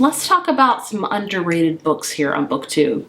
Let's talk about some underrated books here on BookTube.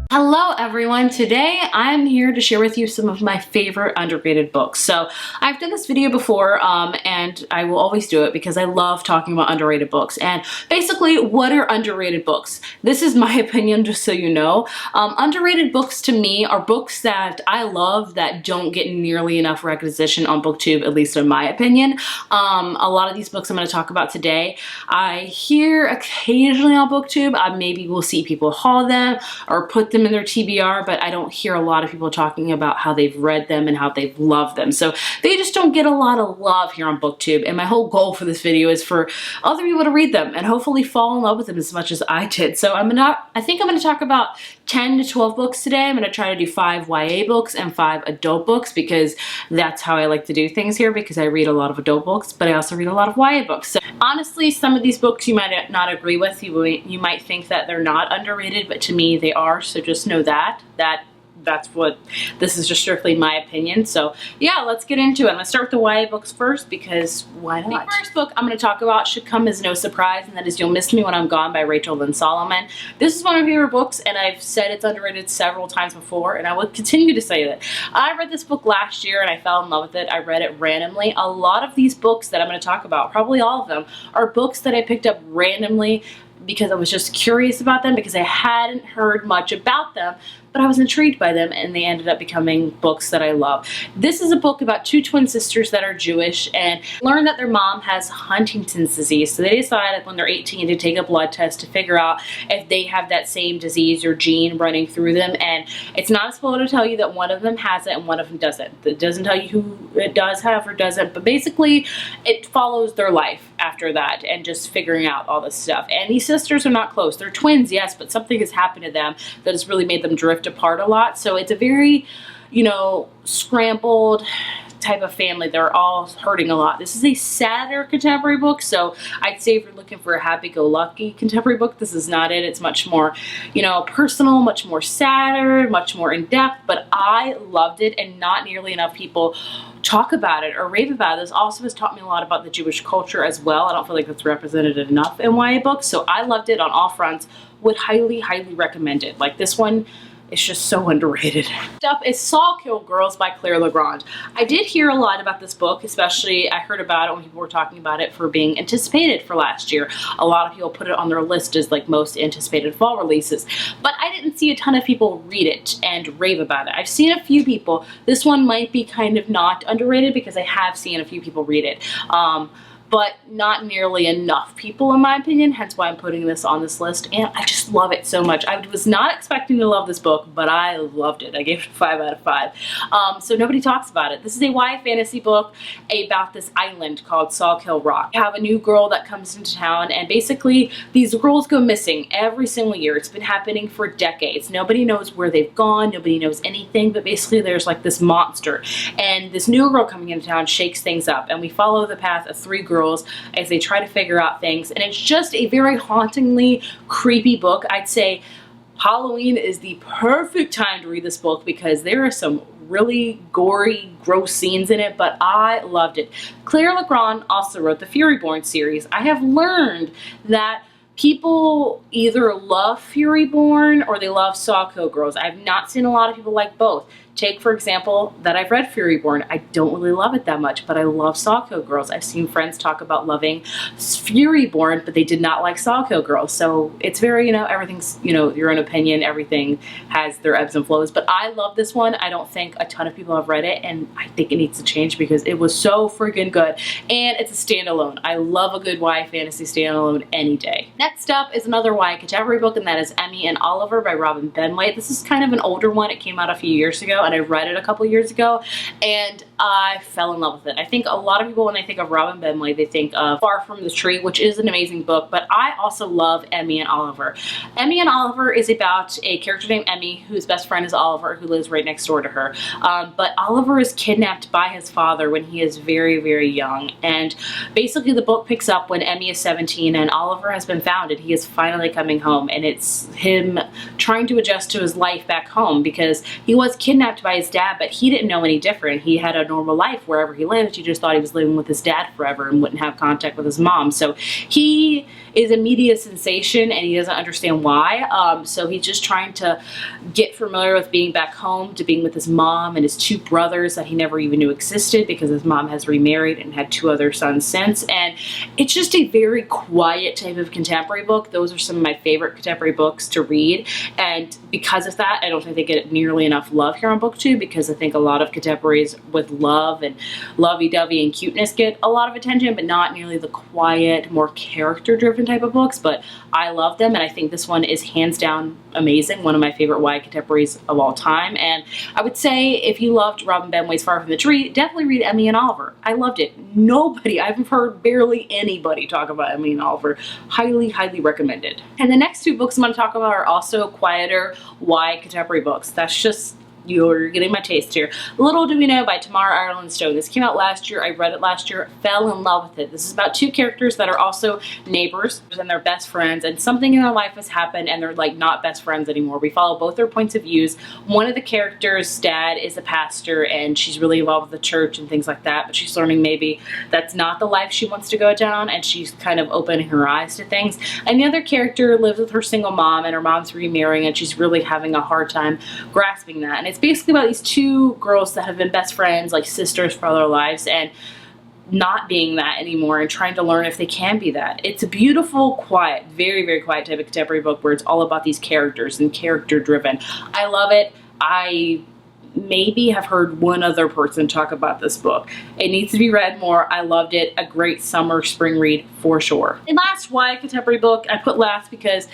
Hello everyone, today I'm here to share with you some of my favorite underrated books. So I've done this video before and I will always do it because I love talking about underrated books. And basically, what are underrated books? This is my opinion, just so you know. Underrated books to me are books that I love that don't get nearly enough recognition on BookTube, at least in my opinion. A lot of these books I'm going to talk about today, I hear occasionally on BookTube. Maybe we'll see people haul them or put them in their TBR, but I don't hear a lot of people talking about how they've read them and how they've loved them. So they just don't get a lot of love here on BookTube. And my whole goal for this video is for other people to read them and hopefully fall in love with them as much as I did. So I think I'm going to talk about 10 to 12 books today. I'm going to try to do 5 YA books and 5 adult books because that's how I like to do things here, because I read a lot of adult books, but I also read a lot of YA books. So honestly, some of these books you might not agree with. You might think that they're not underrated, but to me they are. So just know that's what this is, just strictly my opinion. So yeah, let's get into it. I'm gonna start with the YA books first because why not? The first book I'm gonna talk about should come as no surprise, and that is You'll Miss Me When I'm Gone by Rachel Lynn Solomon. This is one of my favorite books, and I've said it's underrated several times before, and I will continue to say that. I read this book last year and I fell in love with it. I read it randomly. A lot of these books that I'm gonna talk about, probably all of them, are books that I picked up randomly because I was just curious about them, because I hadn't heard much about them, but I was intrigued by them, and they ended up becoming books that I love. This is a book about 2 twin sisters that are Jewish and learn that their mom has Huntington's disease. So they decided when they're 18 to take a blood test to figure out if they have that same disease or gene running through them. And it's not a spoiler to tell you that one of them has it and one of them doesn't. It doesn't tell you who it does have or doesn't, but basically it follows their life after that and just figuring out all this stuff. And these sisters are not close. They're twins, yes, but something has happened to them that has really made them drift apart a lot. So it's a very, you know, scrambled type of family. They're all hurting a lot. This is a sadder contemporary book, so I'd say if you're looking for a happy-go-lucky contemporary book, this is not it. It's much more, you know, personal, much more sadder, much more in-depth, but I loved it, and not nearly enough people talk about it or rave about it. This also has taught me a lot about the Jewish culture as well. I don't feel like that's represented enough in YA books, so I loved it on all fronts. Would highly, highly recommend it. Like, this one, it's just so underrated. Next up is Sawkill Girls by Claire Legrande. I did hear a lot about this book, especially I heard about it when people were talking about it for being anticipated for last year. A lot of people put it on their list as like most anticipated fall releases, but I didn't see a ton of people read it and rave about it. I've seen a few people. This one might be kind of not underrated because I have seen a few people read it. But not nearly enough people in my opinion, hence why I'm putting this on this list, and I just love it so much. I was not expecting to love this book, but I loved it. I gave it a 5 out of 5. So nobody talks about it. This is a YA fantasy book about this island called Sawkill Rock. You have a new girl that comes into town, and basically these girls go missing every single year. It's been happening for decades. Nobody knows where they've gone, nobody knows anything, but basically there's like this monster, and this new girl coming into town shakes things up, and we follow the path of 3 girls as they try to figure out things, and it's just a very hauntingly creepy book. I'd say Halloween is the perfect time to read this book because there are some really gory, gross scenes in it, but I loved it. Claire Legrande also wrote the Furyborn series. I have learned that people either love Furyborn or they love Sawkill Girls. I've not seen a lot of people like both. Take, for example, that I've read Furyborn. I don't really love it that much, but I love Sawkill Girls. I've seen friends talk about loving Furyborn, but they did not like Sawkill Girls. So it's very, you know, everything's, you know, your own opinion. Everything has their ebbs and flows. But I love this one. I don't think a ton of people have read it, and I think it needs to change because it was so freaking good. And it's a standalone. I love a good YA fantasy standalone any day. Next up is another YA contemporary book, and that is Emmy and Oliver by Robin Benway. This is kind of an older one. It came out a few years ago, and I read it a couple years ago, and I fell in love with it. I think a lot of people, when they think of Robin Benway, they think of Far From the Tree, which is an amazing book, but I also love Emmy and Oliver. Emmy and Oliver is about a character named Emmy whose best friend is Oliver, who lives right next door to her. But Oliver is kidnapped by his father when he is very, very young, and basically the book picks up when Emmy is 17 and Oliver has been found and he is finally coming home, and it's him trying to adjust to his life back home because he was kidnapped kept by his dad, but he didn't know any different. He had a normal life wherever he lived. He just thought he was living with his dad forever and wouldn't have contact with his mom. So he is a media sensation and he doesn't understand why. So he's just trying to get familiar with being back home, to being with his mom and his two brothers that he never even knew existed because his mom has remarried and had two other sons since. And it's just a very quiet type of contemporary book. Those are some of my favorite contemporary books to read. And because of that, I don't think they get nearly enough love here on BookTube, because I think a lot of contemporaries with love and lovey-dovey and cuteness get a lot of attention, but not nearly the quiet, more character-driven type of books. But I love them, and I think this one is hands down amazing. One of my favorite YA contemporaries of all time. And I would say if you loved Robin Benway's Far From the Tree, definitely read Emmy and Oliver. I loved it. I've heard barely anybody talk about Emmy and Oliver. Highly, highly recommended. And the next two books I'm going to talk about are also quieter YA contemporary books. That's just, you're getting my taste here. Little Do We Know by Tamara Ireland Stone. This came out last year. I read it last year. Fell in love with it. This is about two characters that are also neighbors and they're best friends, and something in their life has happened and they're like not best friends anymore. We follow both their points of views. One of the characters' dad is a pastor and she's really involved with the church and things like that, but she's learning maybe that's not the life she wants to go down, and she's kind of opening her eyes to things. And the other character lives with her single mom, and her mom's remarrying and she's really having a hard time grasping that. And it's basically about these two girls that have been best friends, like sisters for their lives, and not being that anymore and trying to learn if they can be that. It's a beautiful, quiet, very, very quiet type of contemporary book where it's all about these characters and character driven. I love it. I maybe have heard one other person talk about this book. It needs to be read more. I loved it. A great summer, spring read for sure. And last YA contemporary book, I put last because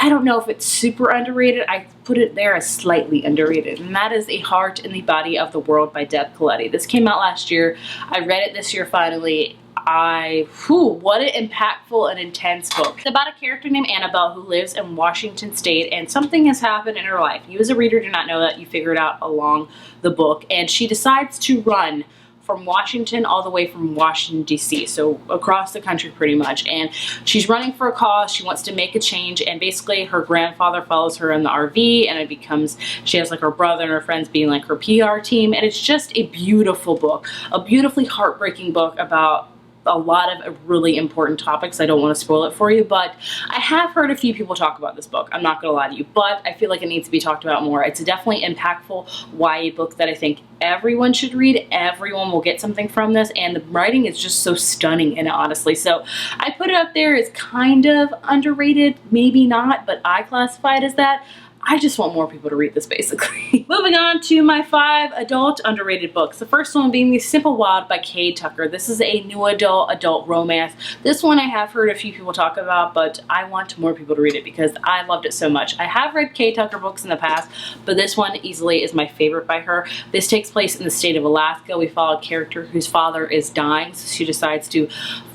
I don't know if it's super underrated. I put it there as slightly underrated, and that is A Heart in the Body of the World by Deb Coletti. This came out last year. I read it this year finally. What an impactful and intense book. It's about a character named Annabelle who lives in Washington State, and something has happened in her life. You as a reader do not know that. You figure it out along the book, and she decides to run from Washington all the way from Washington, D.C., so across the country pretty much. And she's running for a cause. She wants to make a change, and basically her grandfather follows her in the RV, and it becomes, she has like her brother and her friends being like her PR team, and it's just a beautiful book, a beautifully heartbreaking book about a lot of really important topics. I don't want to spoil it for you, but I have heard a few people talk about this book. I'm not going to lie to you, but I feel like it needs to be talked about more. It's a definitely impactful YA book that I think everyone should read. Everyone will get something from this, and the writing is just so stunning in it, honestly. So I put it up there as kind of underrated, maybe not, but I classify it as that. I just want more people to read this, basically. Moving on to my 5 adult underrated books. The first one being the Simple Wat by Kay Tucker. This is a new adult romance. This one I have heard a few people talk about, but I want more people to read it because I loved it so much. I have read Kay Tucker books in the past, but this one easily is my favorite by her. This takes place in the state of Alaska. We follow a character whose father is dying, so she decides to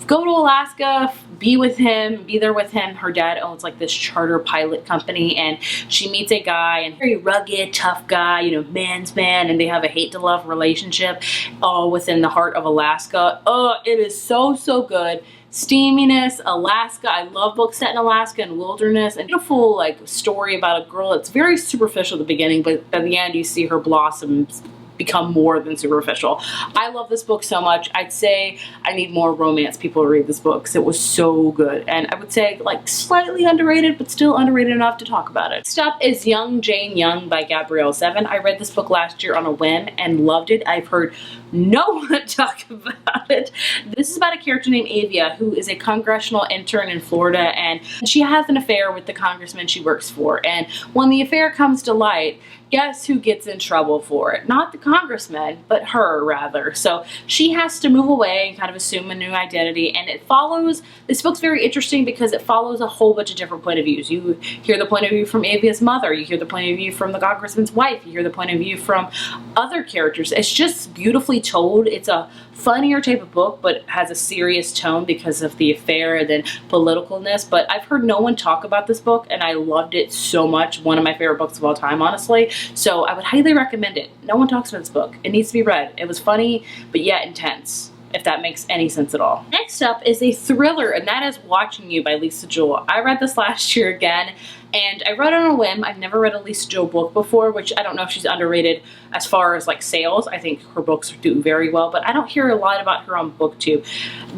go to Alaska, be with him, be there with him. Her dad owns like this charter pilot company, and she meets a guy, and very rugged, tough guy, you know, man's man, and they have a hate to love relationship all within the heart of Alaska. Oh, it is so, so good. Steaminess, Alaska. I love books set in Alaska and wilderness, and beautiful like story about a girl. It's very superficial at the beginning, but at the end you see her blossom, become more than superficial. I love this book so much. I'd say I need more romance people to read this book because it was so good. And I would say like slightly underrated, but still underrated enough to talk about it. Next up is Young Jane Young by Gabrielle Zevin. I read this book last year on a whim and loved it. I've heard no one talk about it. This is about a character named Avia who is a congressional intern in Florida, and she has an affair with the congressman she works for. And when the affair comes to light, guess who gets in trouble for it? Not the congressman, but her rather. So she has to move away and kind of assume a new identity, and it follows, this book's very interesting because it follows a whole bunch of different point of views. You hear the point of view from Avia's mother, you hear the point of view from the congressman's wife, you hear the point of view from other characters. It's just beautifully told. It's a funnier type of book, but has a serious tone because of the affair and then politicalness. But I've heard no one talk about this book, and I loved it so much. One of my favorite books of all time, honestly. So I would highly recommend it. No one talks about this book. It needs to be read. It was funny, but yet intense. if that makes any sense at all. Next up is a thriller, and that is Watching You by Lisa Jewell. I read this last year again, and I read it on a whim. I've never read a Lisa Jewell book before, which I don't know if she's underrated as far as like sales. I think her books do very well, but I don't hear a lot about her on BookTube.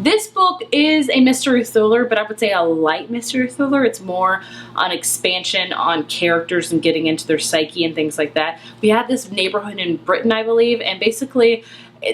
This book is a mystery thriller, but I would say a light mystery thriller. It's more an expansion on characters and getting into their psyche and things like that. We have this neighborhood in Britain, I believe, and basically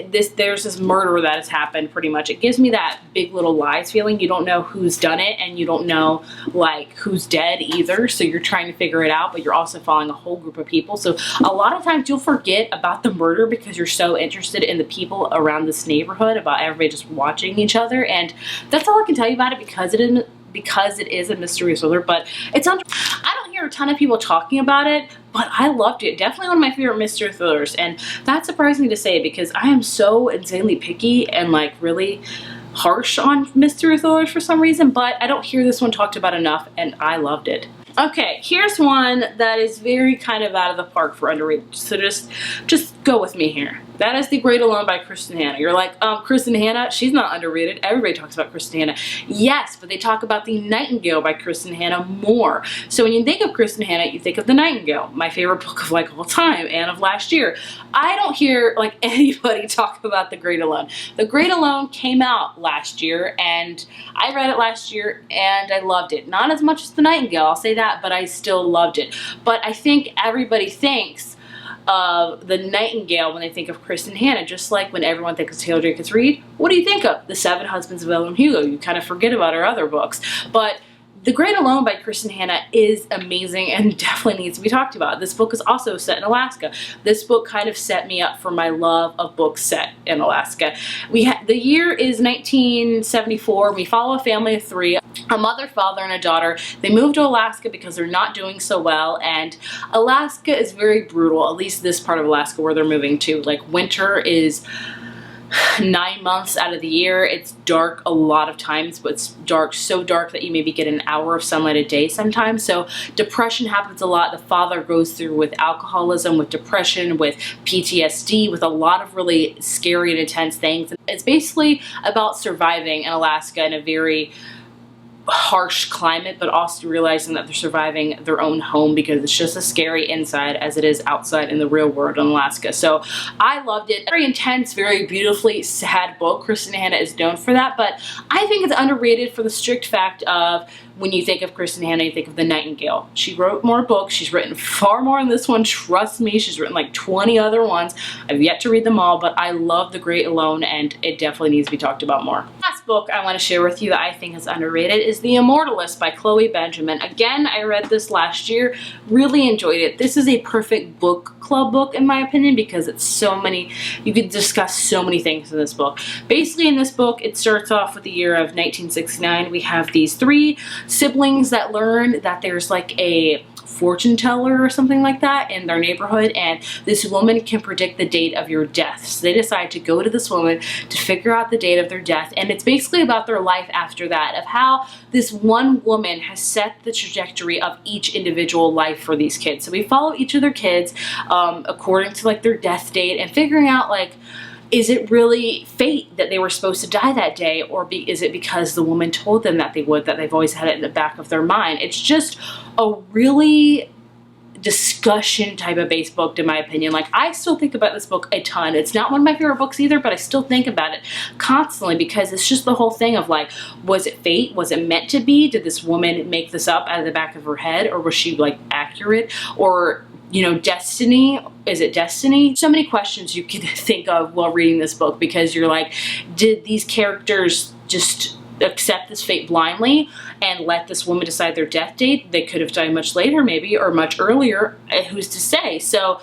there's this murder that has happened pretty much. It gives me that Big Little Lies feeling. You don't know who's done it, and you don't know like who's dead either, so you're trying to figure it out, but you're also following a whole group of people. So a lot of times you'll forget about the murder because you're so interested in the people around this neighborhood, about everybody just watching each other, and that's all I can tell you about it because it is a mystery thriller. But it's I don't hear a ton of people talking about it, but I loved it. Definitely one of my favorite mystery thrillers, and that surprised me to say because I am so insanely picky and like really harsh on mystery thrillers for some reason, but I don't hear this one talked about enough, and I loved it. Okay, here's one that is very kind of out of the park for underrated, so just go with me here. That is The Great Alone by Kristen Hanna. You're like, Kristen Hanna, she's not underrated. Everybody talks about Kristen Hanna. Yes, but they talk about The Nightingale by Kristen Hanna more. So when you think of Kristen Hanna, you think of The Nightingale, my favorite book of like all time and of last year. I don't hear like anybody talk about The Great Alone. The Great Alone came out last year, and I read it last year, and I loved it. Not as much as The Nightingale, I'll say that, but I still loved it. But I think everybody thinks of The Nightingale when they think of Kristen Hanna, just like when everyone thinks of Taylor Jenkins Reid. What do you think of? The Seven Husbands of Evelyn Hugo. You kind of forget about her other books. But The Great Alone by Kristen Hanna is amazing and definitely needs to be talked about. This book is also set in Alaska. This book kind of set me up for my love of books set in Alaska. The year is 1974. We follow a family of three, a mother, father, and a daughter. They move to Alaska because they're not doing so well, and Alaska is very brutal, at least this part of Alaska where they're moving to. Like, winter is 9 months out of the year. It's dark a lot of times, but it's dark, so dark that you maybe get an hour of sunlight a day sometimes. So depression happens a lot. The father goes through with alcoholism, with depression, with PTSD, with a lot of really scary and intense things. It's basically about surviving in Alaska in a very harsh climate, but also realizing that they're surviving their own home because it's just as scary inside as it is outside in the real world in Alaska. So I loved it. Very intense, very beautifully sad book. Kristen Hanna is known for that, but I think it's underrated for the strict fact of when you think of Kristen Hanna, you think of The Nightingale. She wrote more books. She's written far more in this one. Trust me, she's written like 20 other ones. I've yet to read them all, but I love The Great Alone, and it definitely needs to be talked about more. Last book I want to share with you that I think is underrated is The Immortalist by Chloe Benjamin. Again, I read this last year. Really enjoyed it. This is a perfect book club book in my opinion because it's so many, you could discuss so many things in this book. Basically in this book, it starts off with the year of 1969. We have these three siblings that learn that there's like a fortune teller or something like that in their neighborhood, and this woman can predict the date of your death. So they decide to go to this woman to figure out the date of their death, and it's basically about their life after that, of how this one woman has set the trajectory of each individual life for these kids. So we follow each of their kids according to like their death date, and figuring out like, is it really fate that they were supposed to die that day, or is it because the woman told them that they would, that they've always had it in the back of their mind? It's just a really discussion type of based book in my opinion. Like, I still think about this book a ton. It's not one of my favorite books either, but I still think about it constantly because it's just the whole thing of like, was it fate? Was it meant to be? Did this woman make this up out of the back of her head, or was she like accurate? Or, you know, destiny? Is it destiny? So many questions you can think of while reading this book because you're like, did these characters just accept this fate blindly and let this woman decide their death date? They could have died much later maybe, or much earlier. Who's to say? So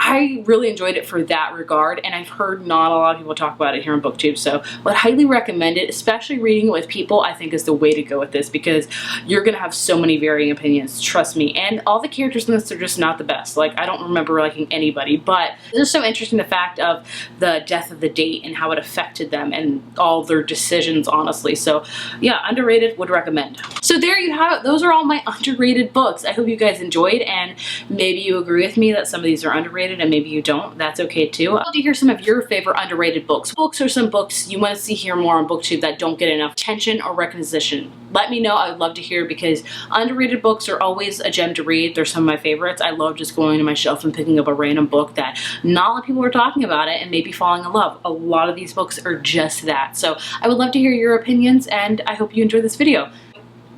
I really enjoyed it for that regard, and I've heard not a lot of people talk about it here on BookTube, so I would highly recommend it, especially reading it with people. I think is the way to go with this because you're going to have so many varying opinions, trust me, and all the characters in this are just not the best. Like, I don't remember liking anybody, but it's just so interesting the fact of the death of the date and how it affected them and all their decisions, honestly. So yeah, underrated, would recommend. So there you have it. Those are all my underrated books. I hope you guys enjoyed, and maybe you agree with me that some of these are underrated. underrated and maybe you don't. That's okay too. I'd love to hear some of your favorite underrated books. Books are some books you want to see here more on BookTube that don't get enough attention or recognition. Let me know. I would love to hear, because underrated books are always a gem to read. They're some of my favorites. I love just going to my shelf and picking up a random book that not a lot of people are talking about it and maybe falling in love. A lot of these books are just that. So I would love to hear your opinions, and I hope you enjoyed this video.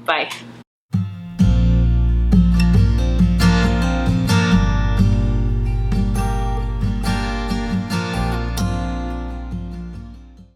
Bye.